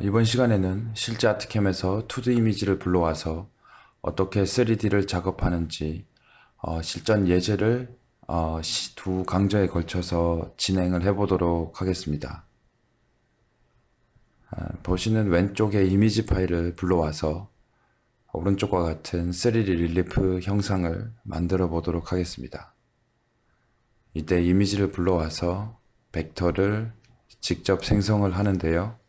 이번 시간에는 실제 아트캠에서 2D 이미지를 불러와서 어떻게 3D를 작업하는지 실전 예제를 두 강좌에 걸쳐서 진행을 해보도록 하겠습니다. 보시는 왼쪽에 이미지 파일을 불러와서 오른쪽과 같은 3D 릴리프 형상을 만들어 보도록 하겠습니다. 이때 이미지를 불러와서 벡터를 직접 생성을 하는데요.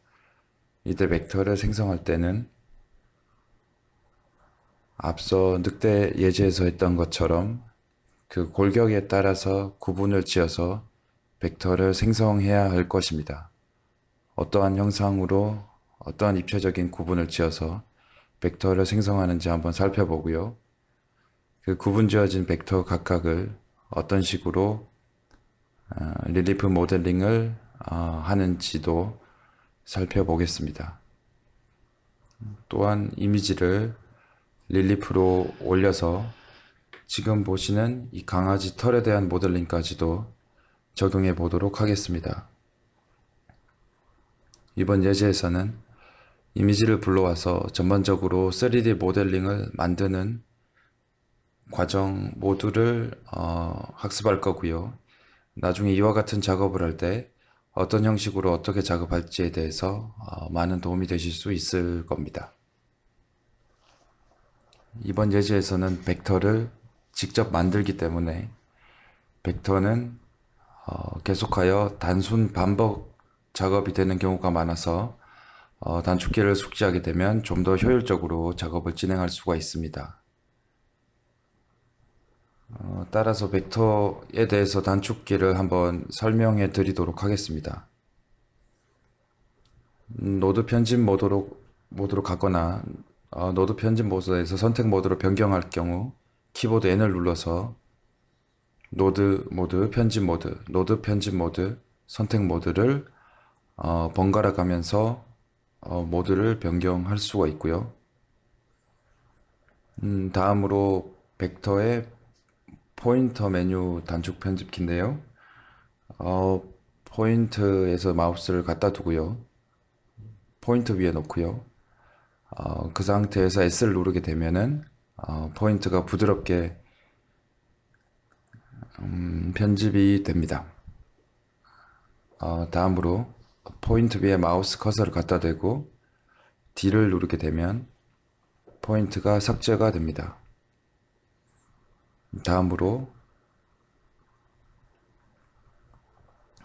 이때 벡터를 생성할 때는 앞서 늑대 예제에서 했던 것처럼 그 골격에 따라서 구분을 지어서 벡터를 생성해야 할 것입니다. 어떠한 형상으로 어떠한 입체적인 구분을 지어서 벡터를 생성하는지 한번 살펴보고요. 그 구분 지어진 벡터 각각을 어떤 식으로 릴리프 모델링을 하는지도 살펴보겠습니다. 또한 이미지를 릴리프로 올려서 지금 보시는 이 강아지 털에 대한 모델링까지도 적용해 보도록 하겠습니다. 이번 예제에서는 이미지를 불러와서 전반적으로 3D 모델링을 만드는 과정 모두를 학습할 거고요. 나중에 이와 같은 작업을 할 때 어떤 형식으로 어떻게 작업할지에 대해서 많은 도움이 되실 수 있을 겁니다. 이번 예제에서는 벡터를 직접 만들기 때문에 벡터는 계속하여 단순 반복 작업이 되는 경우가 많아서 단축키를 숙지하게 되면 좀 더 효율적으로 작업을 진행할 수가 있습니다. 따라서 벡터에 대해서 단축키를 한번 설명해 드리도록 하겠습니다. 노드 편집 모드로 가거나 노드 편집 모드에서 선택 모드로 변경할 경우 키보드 N을 눌러서 노드 모드, 편집 모드, 노드 편집 모드, 선택 모드를 번갈아 가면서 모드를 변경할 수가 있고요. 다음으로 벡터의 포인터 메뉴 단축 편집키인데요. 포인트에서 마우스를 갖다 두고요. 포인트 위에 놓고요. 그 상태에서 S를 누르게 되면은 포인트가 부드럽게 편집이 됩니다. 다음으로 포인트 위에 마우스 커서를 갖다 대고 D를 누르게 되면 포인트가 삭제가 됩니다. 다음으로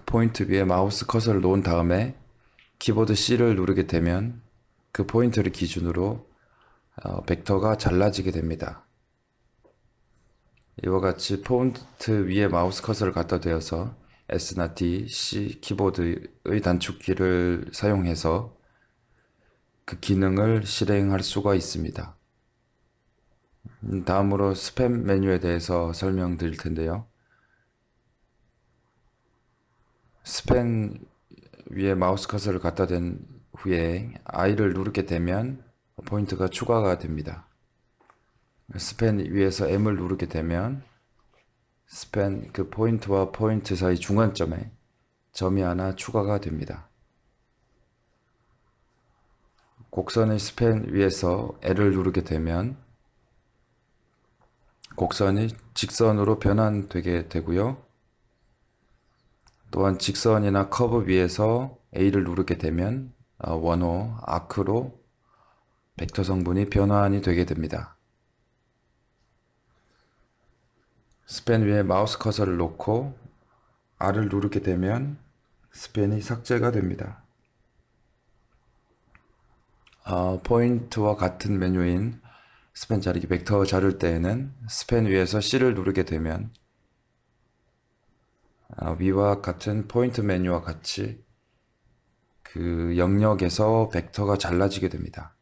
포인트 위에 마우스 커서를 놓은 다음에 키보드 C를 누르게 되면 그 포인트를 기준으로 벡터가 잘라지게 됩니다. 이와 같이 폰트 위에 마우스 커서를 갖다 대어서 S나 D, C 키보드의 단축키를 사용해서 그 기능을 실행할 수가 있습니다. 다음으로 스팸 메뉴에 대해서 설명드릴 텐데요. 스팸 위에 마우스 커서를 갖다 댄 후에 I를 누르게 되면 포인트가 추가가 됩니다. 스팬 위에서 M을 누르게 되면 스팬 그 포인트와 포인트 사이 중간점에 점이 하나 추가가 됩니다. 곡선의 스팬 위에서 L을 누르게 되면 곡선이 직선으로 변환되게 되고요. 또한 직선이나 커브 위에서 A를 누르게 되면 원호, 아크로 벡터 성분이 변환이 되게 됩니다. 스팬 위에 마우스 커서를 놓고 R을 누르게 되면 스팬이 삭제가 됩니다. 포인트와 같은 메뉴인 스팬 자르기 벡터 자를 때에는 스팬 위에서 C를 누르게 되면 위와 같은 포인트 메뉴와 같이 그 영역에서 벡터가 잘라지게 됩니다.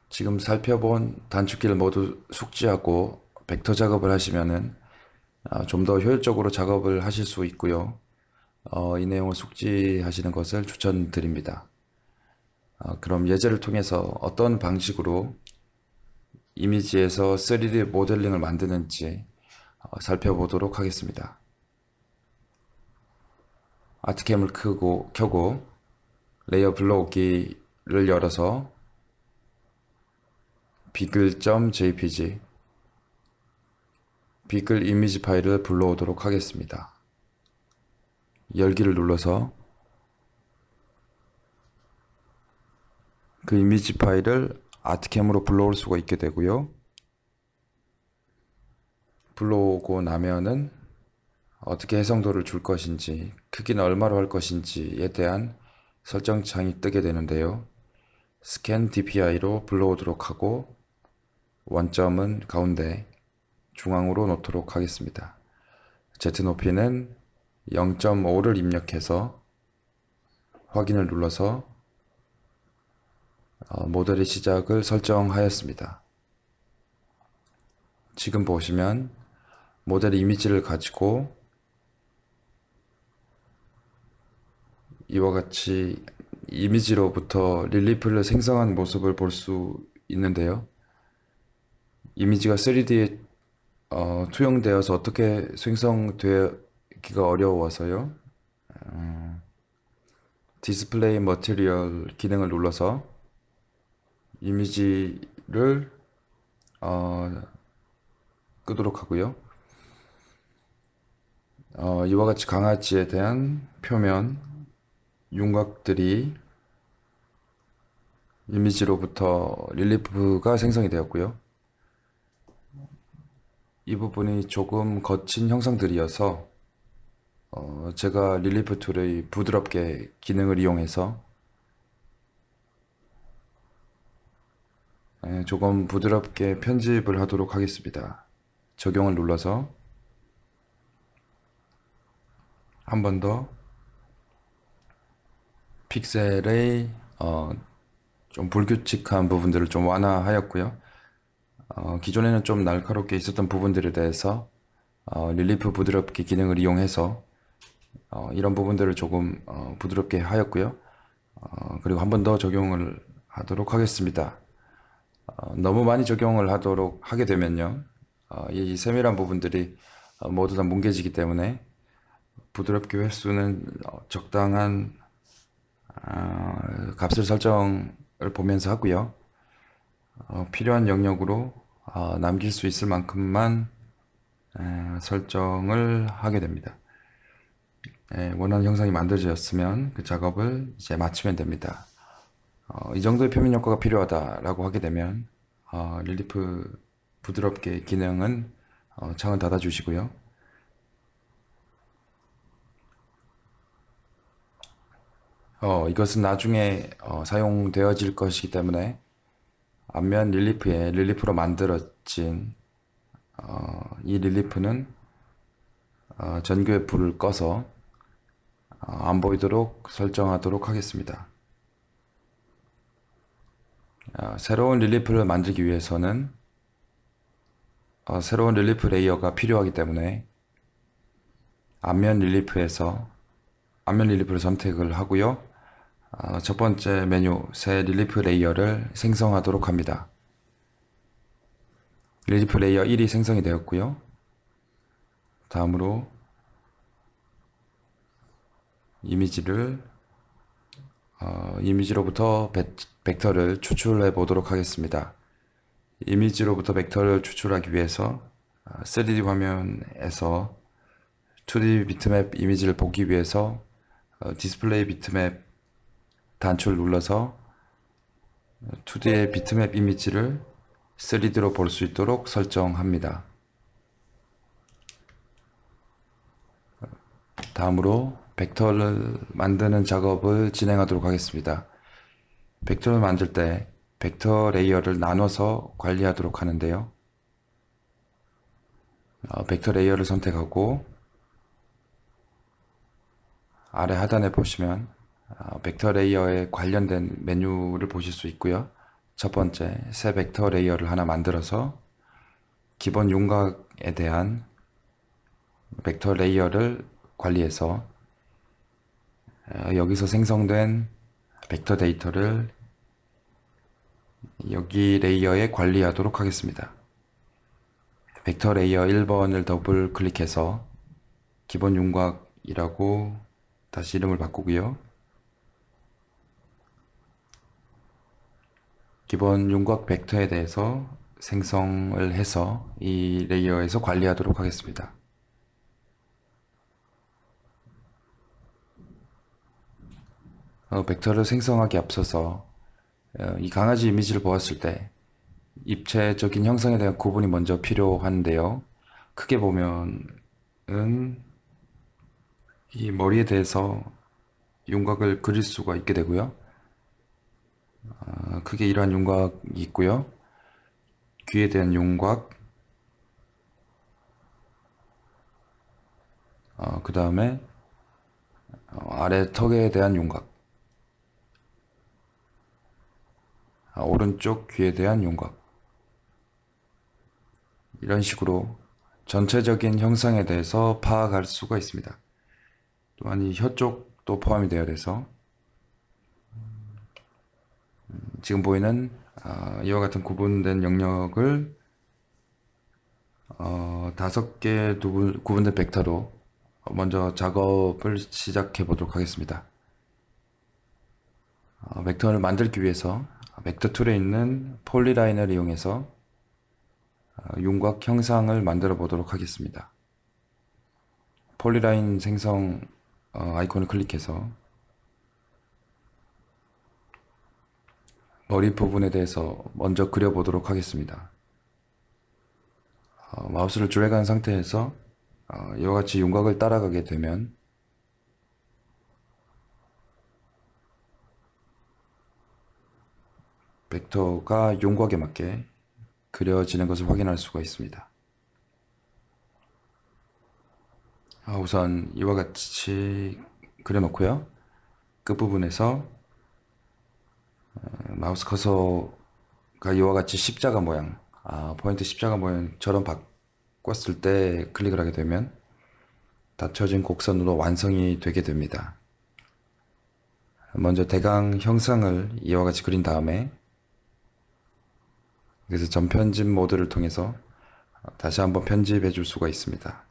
지금 살펴본 단축키를 모두 숙지하고 벡터 작업을 하시면은 좀 더 효율적으로 작업을 하실 수 있고요. 이 내용을 숙지하시는 것을 추천드립니다. 그럼 예제를 통해서 어떤 방식으로 이미지에서 3D 모델링을 만드는지 살펴보도록 하겠습니다. 아트캠을 켜고 레이어 불러오기를 열어서 비글.jpg 비글 이미지 파일을 불러오도록 하겠습니다. 열기를 눌러서 그 이미지 파일을 아트캠으로 불러올 수가 있게 되고요. 불러오고 나면은 어떻게 해상도를 줄 것인지, 크기는 얼마로 할 것인지에 대한 설정창이 뜨게 되는데요. 스캔 DPI로 불러오도록 하고 원점은 가운데 중앙으로 놓도록 하겠습니다. Z 높이는 0.5를 입력해서 확인을 눌러서 모델의 시작을 설정하였습니다. 지금 보시면 모델 이미지를 가지고 이와 같이 이미지로부터 릴리프를 생성한 모습을 볼 수 있는데요. 이미지가 3D에 투영되어서 어떻게 생성되기가 어려워서요. 디스플레이 머티리얼 기능을 눌러서 이미지를 끄도록 하고요. 이와 같이 강아지에 대한 표면 윤곽들이 이미지로부터 릴리프가 생성이 되었고요. 이 부분이 조금 거친 형상들이어서 제가 릴리프 툴의 부드럽게 기능을 이용해서 조금 부드럽게 편집을 하도록 하겠습니다. 적용을 눌러서 한 번 더 픽셀의 좀 불규칙한 부분들을 좀 완화하였고요. 기존에는 좀 날카롭게 있었던 부분들에 대해서 릴리프 부드럽게 기능을 이용해서 이런 부분들을 조금 부드럽게 하였고요. 그리고 한 번 더 적용을 하도록 하겠습니다. 너무 많이 적용을 하게 되면요, 이 세밀한 부분들이 모두 다 뭉개지기 때문에 부드럽게 횟수는 적당한 값을 설정을 보면서 하고요. 필요한 영역으로 남길 수 있을 만큼만 설정을 하게 됩니다. 원하는 형상이 만들어졌으면 그 작업을 이제 마치면 됩니다. 이 정도의 표면 효과가 필요하다라고 하게 되면 릴리프 부드럽게 기능은 창을 닫아 주시고요. 이것은 나중에 사용되어질 것이기 때문에 앞면 릴리프에 릴리프로 만들어진 이 릴리프는 전구의 불을 꺼서 안 보이도록 설정하도록 하겠습니다. 새로운 릴리프를 만들기 위해서는 새로운 릴리프 레이어가 필요하기 때문에 앞면 릴리프를 선택을 하고요. 첫 번째 메뉴 새 릴리프 레이어를 생성하도록 합니다. 릴리프 레이어 1이 생성이 되었고요. 다음으로 이미지로부터 벡터를 추출해 보도록 하겠습니다. 이미지로부터 벡터를 추출하기 위해서 3D 화면에서 2D 비트맵 이미지를 보기 위해서 디스플레이 비트맵 단추를 눌러서 2D의 비트맵 이미지를 3D로 볼 수 있도록 설정합니다. 다음으로 벡터를 만드는 작업을 진행하도록 하겠습니다. 벡터를 만들 때 벡터 레이어를 나눠서 관리하도록 하는데요. 벡터 레이어를 선택하고 아래 하단에 보시면 벡터 레이어에 관련된 메뉴를 보실 수 있고요. 첫 번째, 새 벡터 레이어를 하나 만들어서 기본 윤곽에 대한 벡터 레이어를 관리해서 여기서 생성된 벡터 데이터를 여기 레이어에 관리하도록 하겠습니다. 벡터 레이어 1번을 더블 클릭해서 기본 윤곽이라고 다시 이름을 바꾸고요. 기본 윤곽 벡터에 대해서 생성을 해서 이 레이어에서 관리하도록 하겠습니다. 벡터를 생성하기 앞서서 이 강아지 이미지를 보았을 때 입체적인 형상에 대한 구분이 먼저 필요한데요. 크게 보면은 이 머리에 대해서 윤곽을 그릴 수가 있게 되고요. 크게 이러한 윤곽이 있고요. 귀에 대한 윤곽, 그 다음에 아래 턱에 대한 윤곽, 오른쪽 귀에 대한 윤곽, 이런 식으로 전체적인 형상에 대해서 파악할 수가 있습니다. 또한 이 혀 쪽도 포함이 되어야 돼서 지금 보이는 이와 같은 구분된 영역을 5개 구분된 벡터로 먼저 작업을 시작해 보도록 하겠습니다. 벡터를 만들기 위해서 벡터 툴에 있는 폴리라인을 이용해서 윤곽 형상을 만들어 보도록 하겠습니다. 폴리라인 생성 아이콘을 클릭해서 머리 부분에 대해서 먼저 그려보도록 하겠습니다. 마우스를 드래그한 상태에서 이와 같이 윤곽을 따라가게 되면 벡터가 윤곽에 맞게 그려지는 것을 확인할 수가 있습니다. 우선 이와 같이 그려놓고요. 끝부분에서 마우스 커서가 이와 같이 십자가 모양, 포인트 십자가 모양처럼 바꿨을 때 클릭을 하게 되면 닫혀진 곡선으로 완성이 되게 됩니다. 먼저 대강 형상을 이와 같이 그린 다음에 그래서 전편집 모드를 통해서 다시 한번 편집해 줄 수가 있습니다.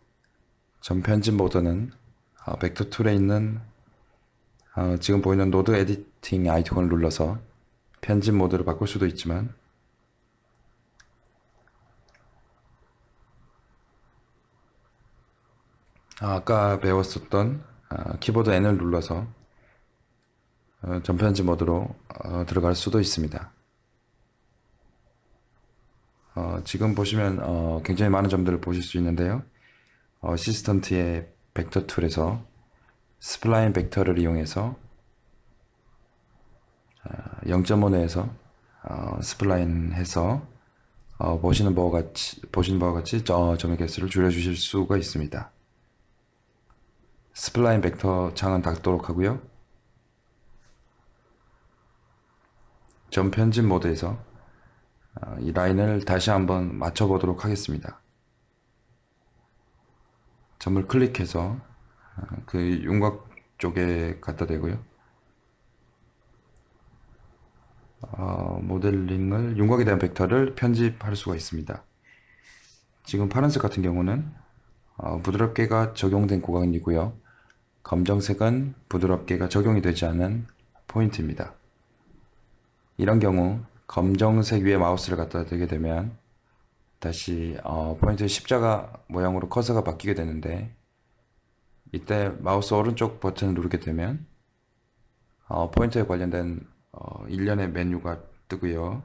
전편집 모드는 벡터 툴에 있는 지금 보이는 노드 에디팅 아이콘을 눌러서 편집 모드를 바꿀 수도 있지만 아까 배웠었던 키보드 N을 눌러서 전편집 모드로 들어갈 수도 있습니다. 지금 보시면 굉장히 많은 점들을 보실 수 있는데요. 어시스턴트의 벡터 툴에서 스플라인 벡터를 이용해서 0.5 내에서 스플라인 해서 보시는 바와 같이 점의 개수를 줄여주실 수가 있습니다. 스플라인 벡터 창은 닫도록 하고요. 점 편집 모드에서 이 라인을 다시 한번 맞춰보도록 하겠습니다. 점을 클릭해서 그 윤곽 쪽에 갖다 대고요. 모델링을 윤곽에 대한 벡터를 편집할 수가 있습니다. 지금 파란색 같은 경우는 부드럽게가 적용된 구간이고요. 검정색은 부드럽게가 적용이 되지 않은 포인트입니다. 이런 경우 검정색 위에 마우스를 갖다 대게 되면 다시 포인트 십자가 모양으로 커서가 바뀌게 되는데 이때 마우스 오른쪽 버튼을 누르게 되면 포인트에 관련된 일련의 메뉴가 뜨고요.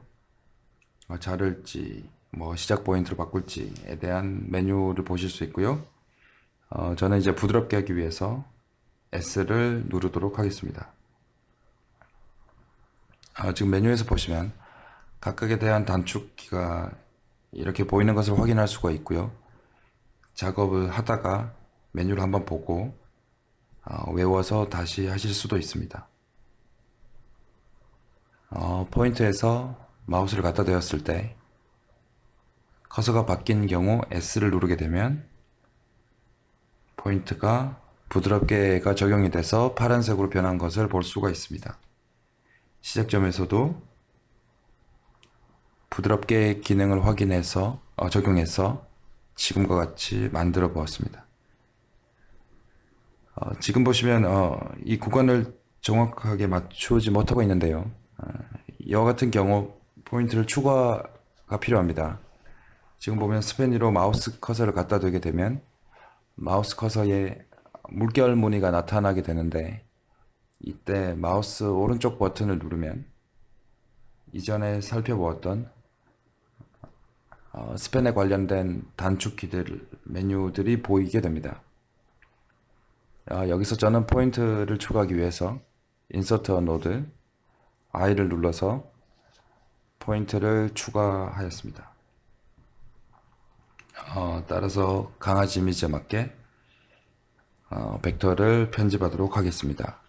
자를지 시작 포인트로 바꿀지에 대한 메뉴를 보실 수 있고요. 저는 이제 부드럽게 하기 위해서 S를 누르도록 하겠습니다. 지금 메뉴에서 보시면 각각에 대한 단축키가 이렇게 보이는 것을 확인할 수가 있고요. 작업을 하다가 메뉴를 한번 보고 외워서 다시 하실 수도 있습니다. 포인트에서 마우스를 갖다 대었을 때 커서가 바뀐 경우 S를 누르게 되면 포인트가 부드럽게가 적용이 돼서 파란색으로 변한 것을 볼 수가 있습니다. 시작점에서도 부드럽게 기능을 확인해서 적용해서 지금과 같이 만들어 보았습니다. 지금 보시면 이 구간을 정확하게 맞추지 못하고 있는데요. 이와 같은 경우 포인트를 추가가 필요합니다. 지금 보면 스팬 위로 마우스 커서를 갖다 두게 되면 마우스 커서에 물결 무늬가 나타나게 되는데, 이때 마우스 오른쪽 버튼을 누르면 이전에 살펴보았던 스팬에 관련된 단축키들, 메뉴들이 보이게 됩니다. 여기서 저는 포인트를 추가하기 위해서 인서트 노드 I를 눌러서 포인트를 추가하였습니다. 따라서 강아지 이미지에 맞게 벡터를 편집하도록 하겠습니다.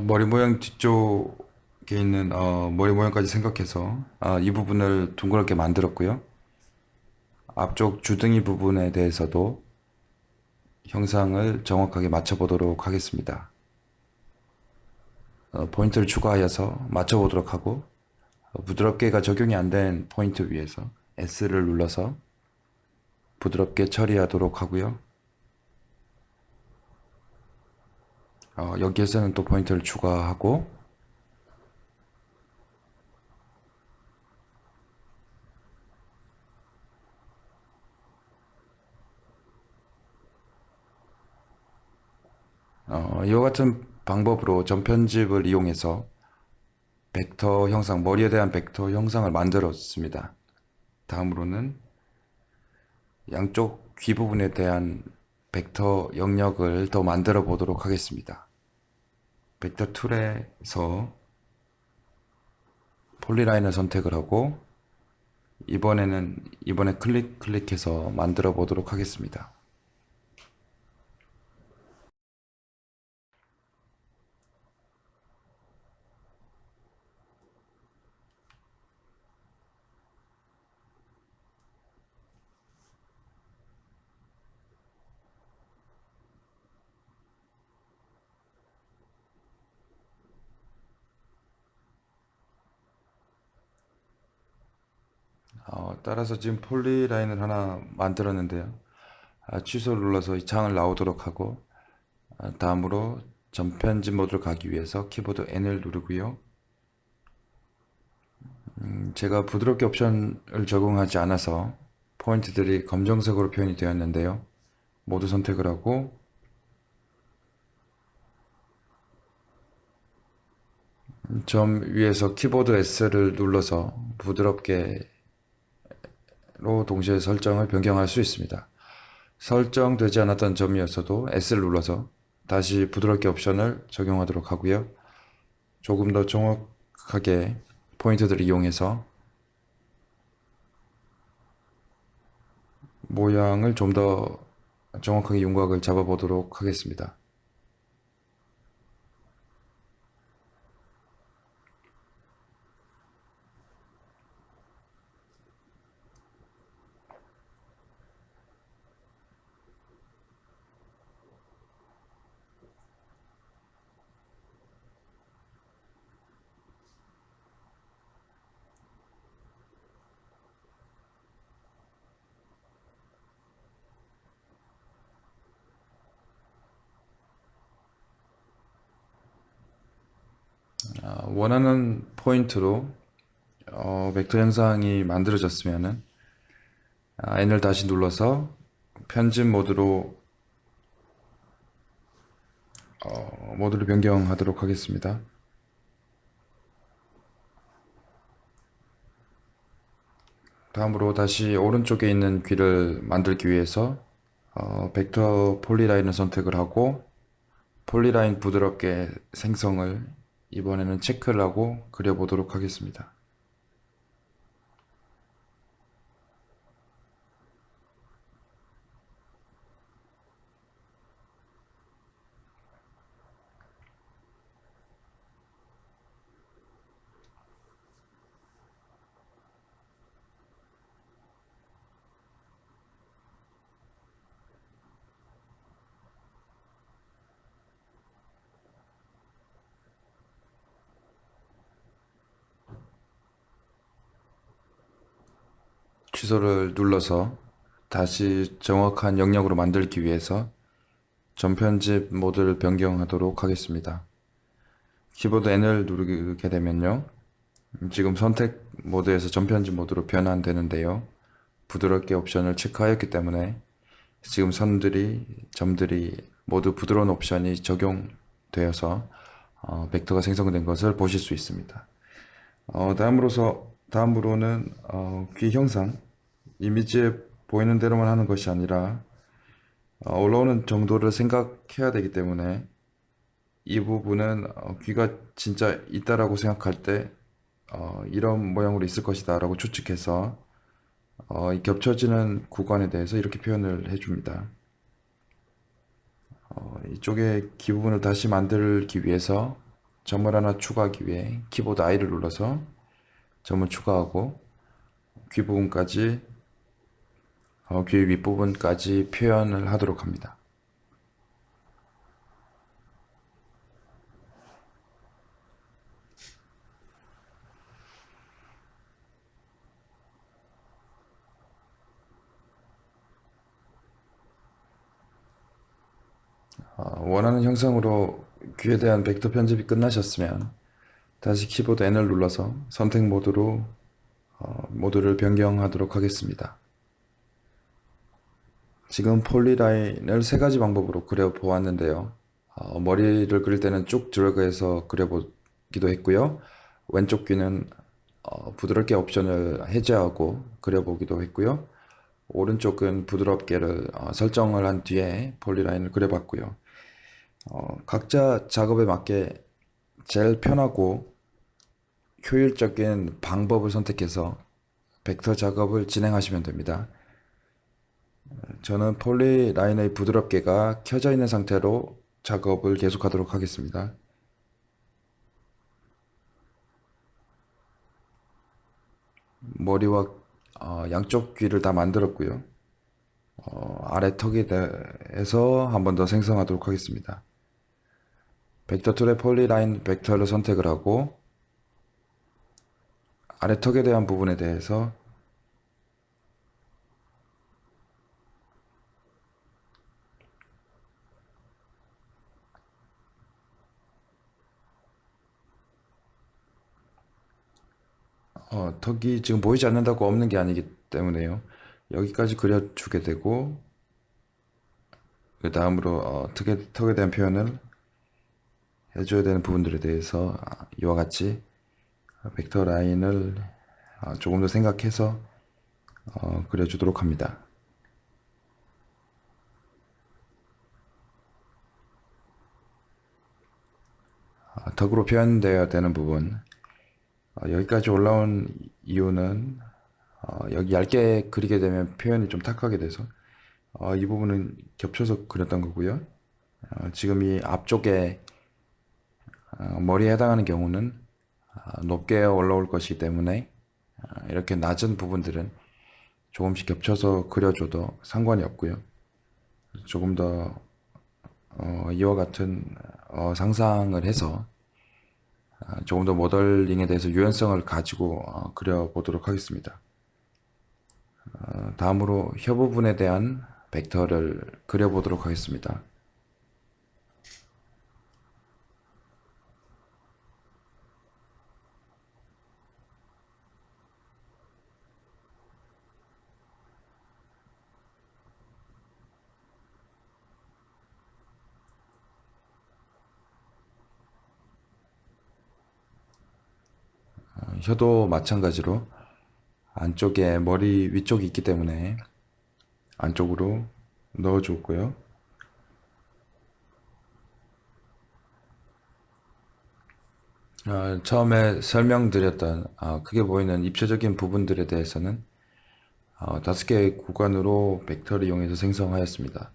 머리 모양 뒤쪽에 있는 머리 모양까지 생각해서 이 부분을 둥그렇게 만들었고요. 앞쪽 주둥이 부분에 대해서도 형상을 정확하게 맞춰보도록 하겠습니다. 포인트를 추가하여서 맞춰보도록 하고, 부드럽게가 적용이 안 된 포인트 위에서 S를 눌러서 부드럽게 처리하도록 하고요. 여기에서는 또 포인트를 추가하고, 이와 같은 방법으로 전편집을 이용해서 벡터 형상, 머리에 대한 벡터 형상을 만들었습니다. 다음으로는 양쪽 귀 부분에 대한 벡터 영역을 더 만들어 보도록 하겠습니다. 벡터 툴에서 폴리라인을 선택을 하고, 이번에 클릭해서 만들어 보도록 하겠습니다. 따라서 지금 폴리라인을 하나 만들었는데요. 취소를 눌러서 이 창을 나오도록 하고, 다음으로 전편집 모드로 가기 위해서 키보드 N을 누르고요. 제가 부드럽게 옵션을 적용하지 않아서 포인트들이 검정색으로 표현이 되었는데요. 모두 선택을 하고, 점 위에서 키보드 S를 눌러서 부드럽게로 동시에 설정을 변경할 수 있습니다. 설정되지 않았던 점이었어도 S를 눌러서 다시 부드럽게 옵션을 적용하도록 하고요. 조금 더 정확하게 포인트들을 이용해서 모양을 좀 더 정확하게 윤곽을 잡아보도록 하겠습니다. 원하는 포인트로 벡터 형상이 만들어졌으면은 N을 다시 눌러서 편집 모드를 변경하도록 하겠습니다. 다음으로 다시 오른쪽에 있는 귀를 만들기 위해서 벡터 폴리라인을 선택을 하고, 폴리라인 부드럽게 생성을 이번에는 체크를 하고 그려보도록 하겠습니다. 취소를 눌러서 다시 정확한 영역으로 만들기 위해서 전편집 모드를 변경하도록 하겠습니다. 키보드 N을 누르게 되면요, 지금 선택 모드에서 전편집 모드로 변환되는데요, 부드럽게 옵션을 체크하였기 때문에 지금 선들이, 점들이 모두 부드러운 옵션이 적용되어서 벡터가 생성된 것을 보실 수 있습니다. 다음으로는 귀 형상, 이미지에 보이는 대로만 하는 것이 아니라 올라오는 정도를 생각해야 되기 때문에 이 부분은 귀가 진짜 있다라고 생각할 때 이런 모양으로 있을 것이다 라고 추측해서 이 겹쳐지는 구간에 대해서 이렇게 표현을 해줍니다. 이쪽에 귀 부분을 다시 만들기 위해서 점을 하나 추가하기 위해 키보드 I를 눌러서 점을 추가하고 귀 부분까지, 귀 윗부분까지 표현을 하도록 합니다. 원하는 형상으로 귀에 대한 벡터 편집이 끝나셨으면 다시 키보드 N을 눌러서 선택 모드로 모드를 변경하도록 하겠습니다. 지금 폴리라인을 세 가지 방법으로 그려보았는데요. 머리를 그릴 때는 쭉 드래그해서 그려보기도 했고요. 왼쪽 귀는 부드럽게 옵션을 해제하고 그려보기도 했고요. 오른쪽은 부드럽게를 설정을 한 뒤에 폴리라인을 그려봤고요. 각자 작업에 맞게 제일 편하고 효율적인 방법을 선택해서 벡터 작업을 진행하시면 됩니다. 저는 폴리라인의 부드럽게가 켜져 있는 상태로 작업을 계속하도록 하겠습니다. 머리와 양쪽 귀를 다 만들었고요. 아래 턱에 대해서 한 번 더 생성하도록 하겠습니다. 벡터 툴의 폴리라인 벡터를 선택을 하고 아래 턱에 대한 부분에 대해서 턱이 지금 보이지 않는다고 없는 게 아니기 때문에요. 여기까지 그려주게 되고 그 다음으로 턱에 대한 표현을 해줘야 되는 부분들에 대해서 이와 같이 벡터 라인을 조금 더 생각해서 그려주도록 합니다. 턱으로 표현되어야 되는 부분, 여기까지 올라온 이유는 여기 얇게 그리게 되면 표현이 좀 탁하게 돼서 이 부분은 겹쳐서 그렸던 거고요. 지금 이 앞쪽에 머리에 해당하는 경우는 높게 올라올 것이기 때문에 이렇게 낮은 부분들은 조금씩 겹쳐서 그려줘도 상관이 없고요. 조금 더 이와 같은 상상을 해서 조금 더 모델링에 대해서 유연성을 가지고 그려보도록 하겠습니다. 다음으로 혀 부분에 대한 벡터를 그려보도록 하겠습니다. 혀도 마찬가지로 안쪽에 머리 위쪽이 있기 때문에 안쪽으로 넣어주고요. 처음에 설명드렸던 크게 보이는 입체적인 부분들에 대해서는 5개의 구간으로 벡터를 이용해서 생성하였습니다.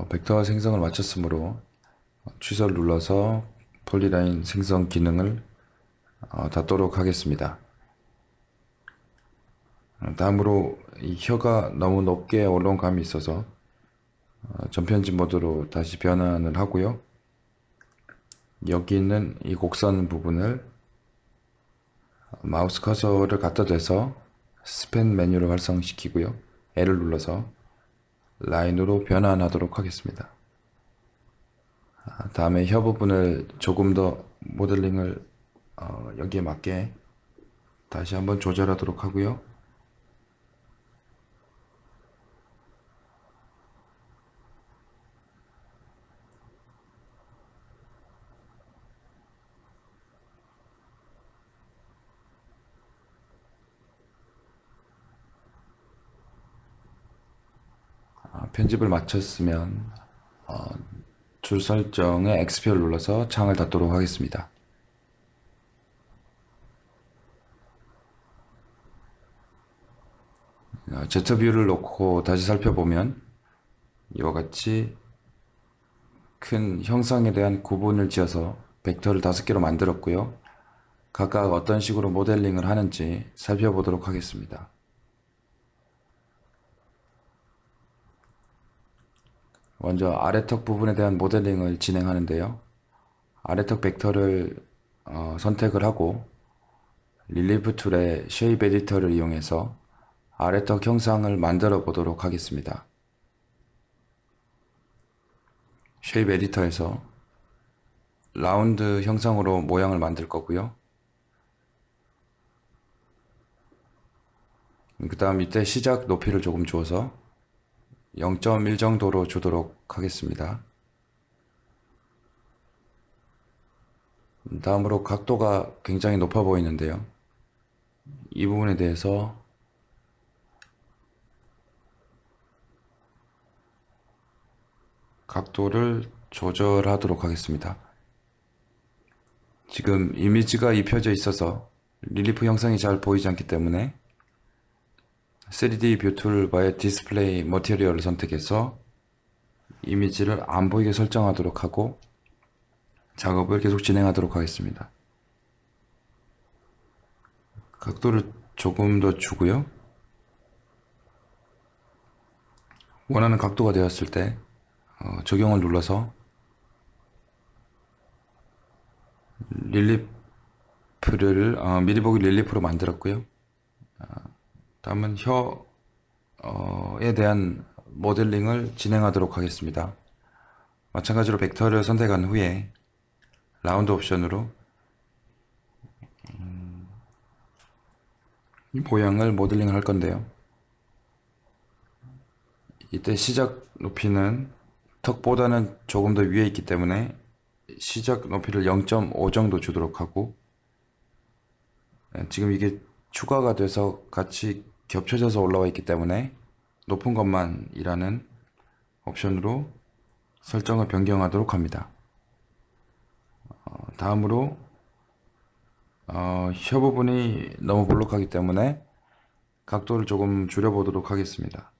벡터 생성을 마쳤으므로 취소를 눌러서 폴리라인 생성 기능을 닫도록 하겠습니다. 다음으로 이 혀가 너무 높게 올라온 감이 있어서 전편집 모드로 다시 변환을 하고요. 여기 있는 이 곡선 부분을 마우스 커서를 갖다 대서 스팬 메뉴를 활성시키고요. L을 눌러서 라인으로 변환하도록 하겠습니다. 다음에 혀 부분을 조금 더 모델링을 여기에 맞게 다시 한번 조절하도록 하고요. 편집을 마쳤으면 줄 설정에 X표를 눌러서 창을 닫도록 하겠습니다. Z뷰를 놓고 다시 살펴보면 이와 같이 큰 형상에 대한 구분을 지어서 벡터를 5개로 만들었고요. 각각 어떤 식으로 모델링을 하는지 살펴보도록 하겠습니다. 먼저 아래턱 부분에 대한 모델링을 진행하는데요. 아래턱 벡터를 선택을 하고 릴리프 툴의 쉐입 에디터를 이용해서 아래턱 형상을 만들어 보도록 하겠습니다. 쉐입 에디터에서 라운드 형상으로 모양을 만들 거고요. 그 다음 이때 시작 높이를 조금 주어서 0.1 정도로 주도록 하겠습니다. 다음으로 각도가 굉장히 높아 보이는데요. 이 부분에 대해서 각도를 조절하도록 하겠습니다. 지금 이미지가 입혀져 있어서 릴리프 형상이 잘 보이지 않기 때문에 3D 뷰 툴바의 디스플레이 머티리얼을 선택해서 이미지를 안 보이게 설정하도록 하고 작업을 계속 진행하도록 하겠습니다. 각도를 조금 더 주고요. 원하는 각도가 되었을 때 적용을 눌러서 릴리프를 미리 보기 릴리프로 만들었고요. 다음은 혀에 대한 모델링을 진행하도록 하겠습니다. 마찬가지로 벡터를 선택한 후에 라운드 옵션으로 이 모양을 모델링 할 건데요. 이때 시작 높이는 턱보다는 조금 더 위에 있기 때문에 시작 높이를 0.5 정도 주도록 하고, 지금 이게 추가가 돼서 같이 겹쳐져서 올라와 있기 때문에 높은 것만 이라는 옵션으로 설정을 변경하도록 합니다. 다음으로 혀 부분이 너무 볼록하기 때문에 각도를 조금 줄여보도록 하겠습니다.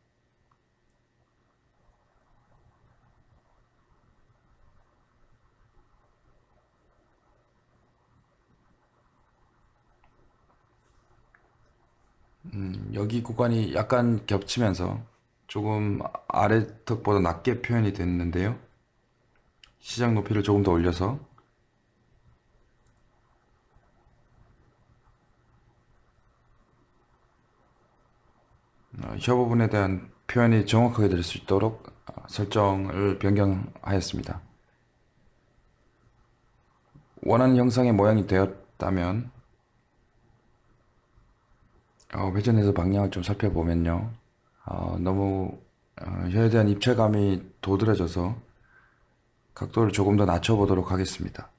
여기 구간이 약간 겹치면서 조금 아래턱보다 낮게 표현이 됐는데요. 시작 높이를 조금 더 올려서 혀 부분에 대한 표현이 정확하게 될 수 있도록 설정을 변경하였습니다. 원하는 형상의 모양이 되었다면 회전해서 방향을 좀 살펴보면요. 너무 혀에 대한 입체감이 도드라져서 각도를 조금 더 낮춰보도록 하겠습니다.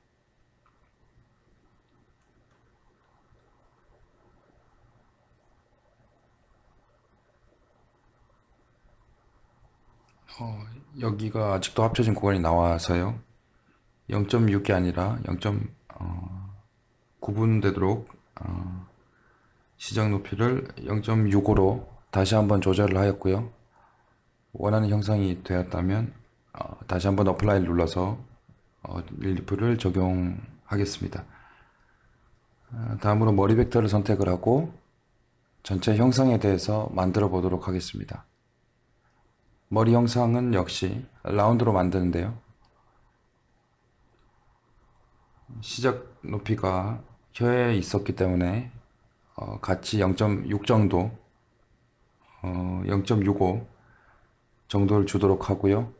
여기가 아직도 합쳐진 구간이 나와서요. 0.6이 아니라 0.9분 되도록 시작 높이를 0.65로 다시 한번 조절을 하였고요. 원하는 형상이 되었다면 다시 한번 어플라이를 눌러서 릴리프를 적용하겠습니다. 다음으로 머리 벡터를 선택을 하고 전체 형상에 대해서 만들어 보도록 하겠습니다. 머리 형상은 역시 라운드로 만드는데요. 시작 높이가 혀에 있었기 때문에 같이 0.6 정도, 0.65 정도를 주도록 하고요.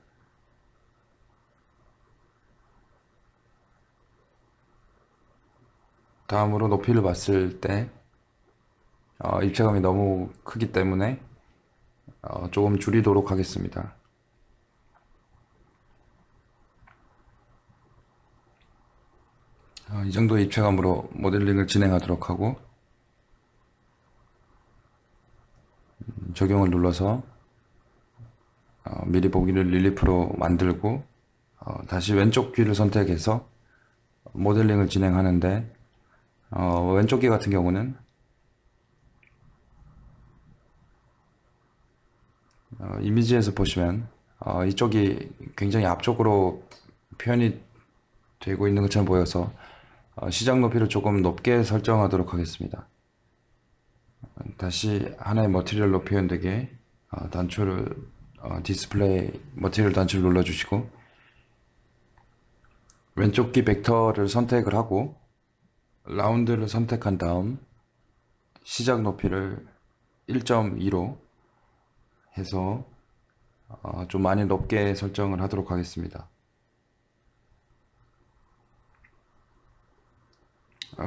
다음으로 높이를 봤을 때 입체감이 너무 크기 때문에 조금 줄이도록 하겠습니다. 이 정도의 입체감으로 모델링을 진행하도록 하고 적용을 눌러서 미리 보기를 릴리프로 만들고 다시 왼쪽 귀를 선택해서 모델링을 진행하는데 왼쪽 귀 같은 경우는 이미지에서 보시면 이쪽이 굉장히 앞쪽으로 표현이 되고 있는 것처럼 보여서 시작 높이를 조금 높게 설정하도록 하겠습니다. 다시 하나의 머티리얼로 표현되게 단추를 디스플레이 머티리얼 단추를 눌러주시고 왼쪽 귀 벡터를 선택을 하고 라운드를 선택한 다음 시작 높이를 1.2로 해서 좀 많이 높게 설정을 하도록 하겠습니다.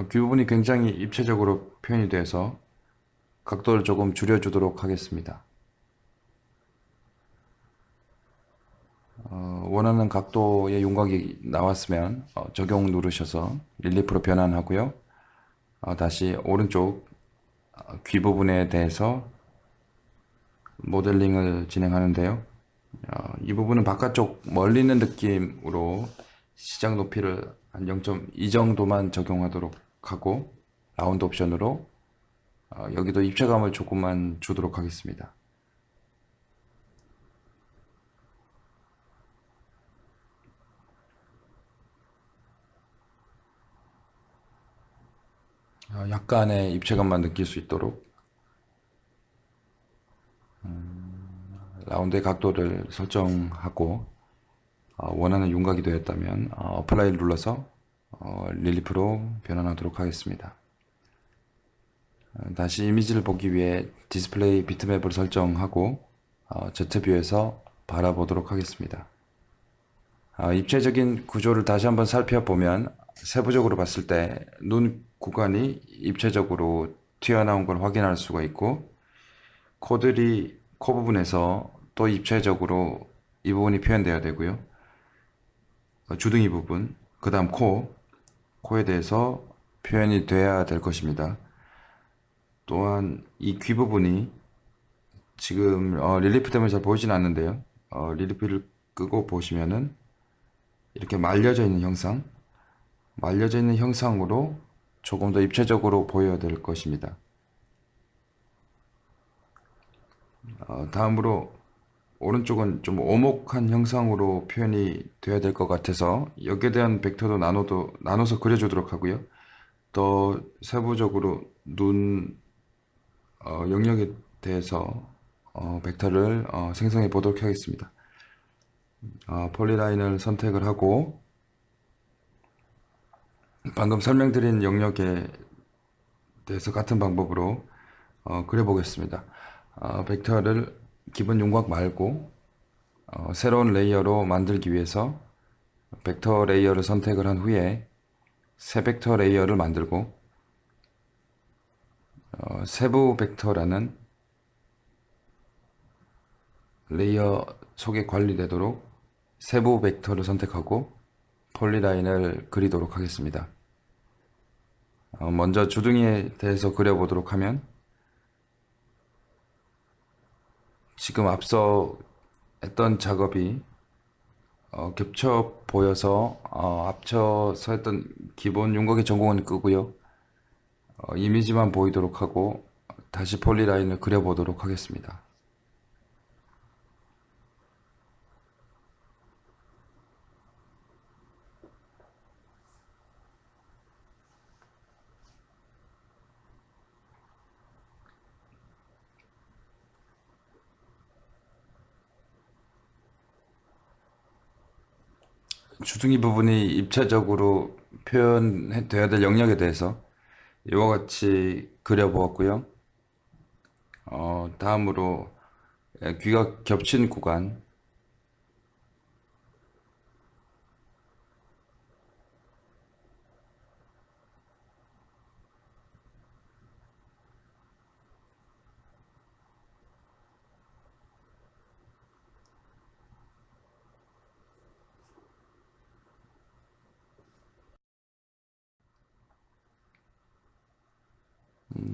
귀 부분이 굉장히 입체적으로 표현이 돼서 각도를 조금 줄여주도록 하겠습니다. 원하는 각도의 윤곽이 나왔으면 적용 누르셔서 릴리프로 변환하고요. 다시 오른쪽 귀 부분에 대해서 모델링을 진행하는데요. 이 부분은 바깥쪽 멀리 있는 느낌으로 시작 높이를 한 0.2 정도만 적용하도록 하고 라운드 옵션으로 여기도 입체감을 조금만 주도록 하겠습니다. 약간의 입체감만 느낄 수 있도록 라운드의 각도를 설정하고 원하는 윤곽이 되었다면 어플라이를 눌러서 릴리프로 변환하도록 하겠습니다. 다시 이미지를 보기 위해 디스플레이 비트맵을 설정하고 Z뷰에서 바라보도록 하겠습니다. 입체적인 구조를 다시 한번 살펴보면 세부적으로 봤을 때 눈 구간이 입체적으로 튀어나온 걸 확인할 수가 있고 코들이 코 부분에서 또 입체적으로 이 부분이 표현되어야 되고요. 주둥이 부분, 그 다음 코에 대해서 표현이 돼야 될 것입니다. 또한 이 귀 부분이 지금 릴리프 때문에 잘 보이진 않는데요. 릴리프를 끄고 보시면은 이렇게 말려져 있는 형상, 말려져 있는 형상으로 조금 더 입체적으로 보여야 될 것입니다. 다음으로 오른쪽은 좀 오목한 형상으로 표현이 되어야 될 것 같아서 여기에 대한 벡터도 나눠서 그려주도록 하고요. 더 세부적으로 눈 영역에 대해서 벡터를 생성해 보도록 하겠습니다. 폴리라인을 선택을 하고 방금 설명드린 영역에 대해서 같은 방법으로 그려보겠습니다. 벡터를 기본 윤곽 말고 새로운 레이어로 만들기 위해서 벡터 레이어를 선택을 한 후에 새 벡터 레이어를 만들고 세부 벡터라는 레이어 속에 관리되도록 세부 벡터를 선택하고 폴리라인을 그리도록 하겠습니다. 먼저 주둥이에 대해서 그려보도록 하면 지금 앞서 했던 작업이 겹쳐 보여서 합쳐서 했던 기본 윤곽의 전공은 끄고요. 이미지만 보이도록 하고 다시 폴리라인을 그려보도록 하겠습니다. 주둥이 부분이 입체적으로 표현되어야 될 영역에 대해서 이와 같이 그려보았고요. 다음으로 귀가 겹친 구간,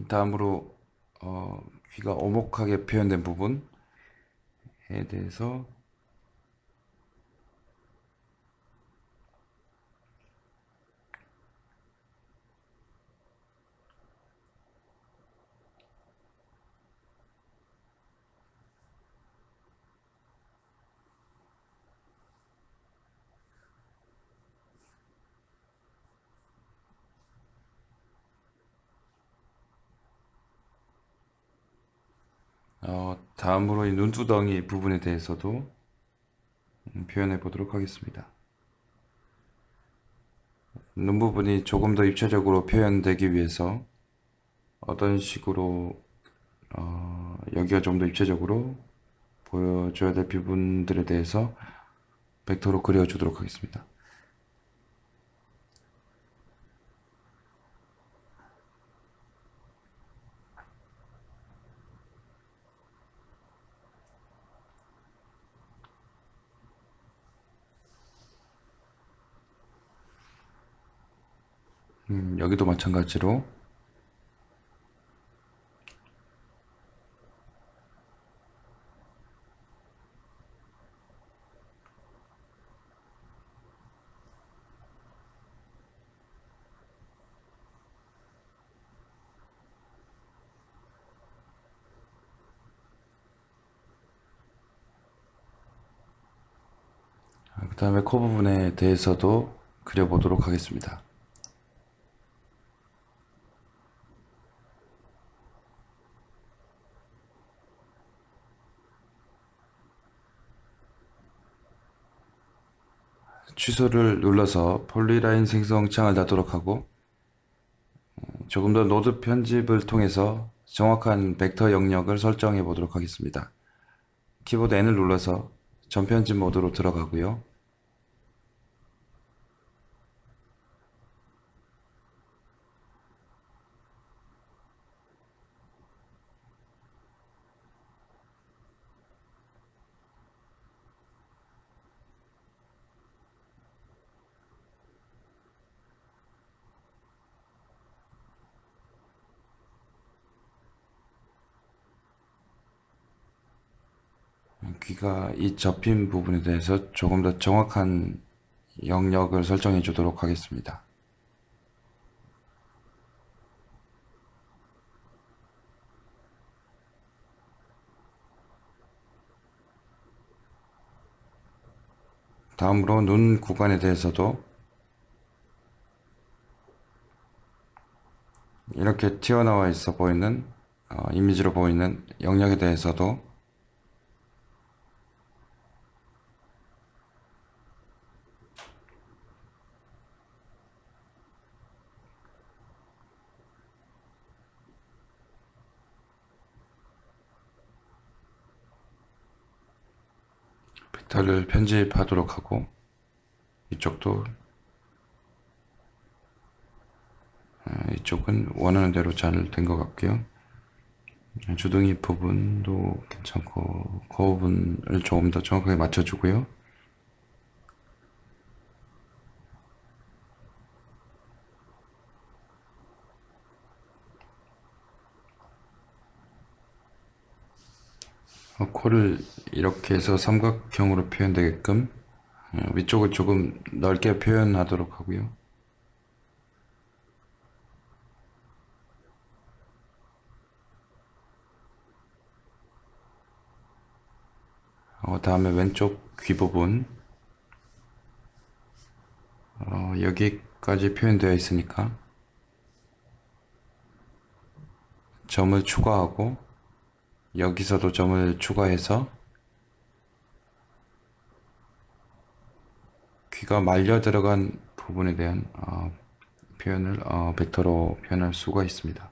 다음으로 귀가 오목하게 표현된 부분에 대해서 다음으로 이 눈두덩이 부분에 대해서도 표현해 보도록 하겠습니다. 눈 부분이 조금 더 입체적으로 표현되기 위해서 어떤 식으로 여기가 좀 더 입체적으로 보여줘야 될 부분들에 대해서 벡터로 그려주도록 하겠습니다. 여기도 마찬가지로 그 다음에 코 부분에 대해서도 그려보도록 하겠습니다. 취소를 눌러서 폴리라인 생성 창을 닫도록 하고 조금 더 노드 편집을 통해서 정확한 벡터 영역을 설정해 보도록 하겠습니다. 키보드 N을 눌러서 전편집 모드로 들어가고요. 귀가 이 접힌 부분에 대해서 조금 더 정확한 영역을 설정해 주도록 하겠습니다. 다음으로 눈 구간에 대해서도 이렇게 튀어나와 있어 보이는 이미지로 보이는 영역에 대해서도 벡터를 편집하도록 하고 이쪽도 이쪽은 원하는 대로 잘 된 것 같고요. 주둥이 부분도 괜찮고 코 부분을 조금 더 정확하게 맞춰주고요. 코를 이렇게 해서 삼각형으로 표현되게끔 위쪽을 조금 넓게 표현하도록 하고요. 다음에 왼쪽 귀 부분, 여기까지 표현되어 있으니까 점을 추가하고 여기서도 점을 추가해서 귀가 말려 들어간 부분에 대한 표현을 벡터로 표현할 수가 있습니다.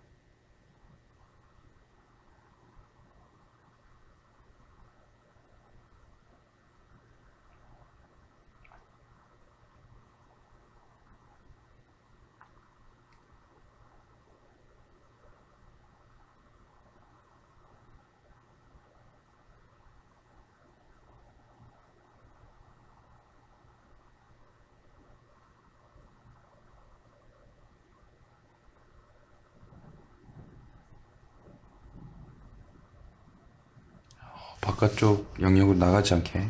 바깥쪽 영역으로 나가지 않게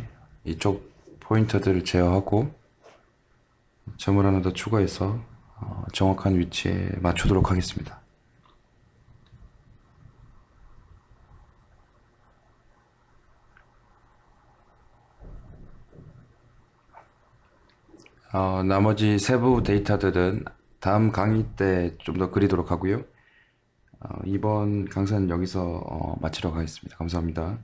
이쪽 포인터들을 제어하고 점을 하나 더 추가해서 정확한 위치에 맞추도록 하겠습니다. 나머지 세부 데이터들은 다음 강의 때 좀 더 그리도록 하고요. 이번 강사는 여기서 마치도록 하겠습니다. 감사합니다.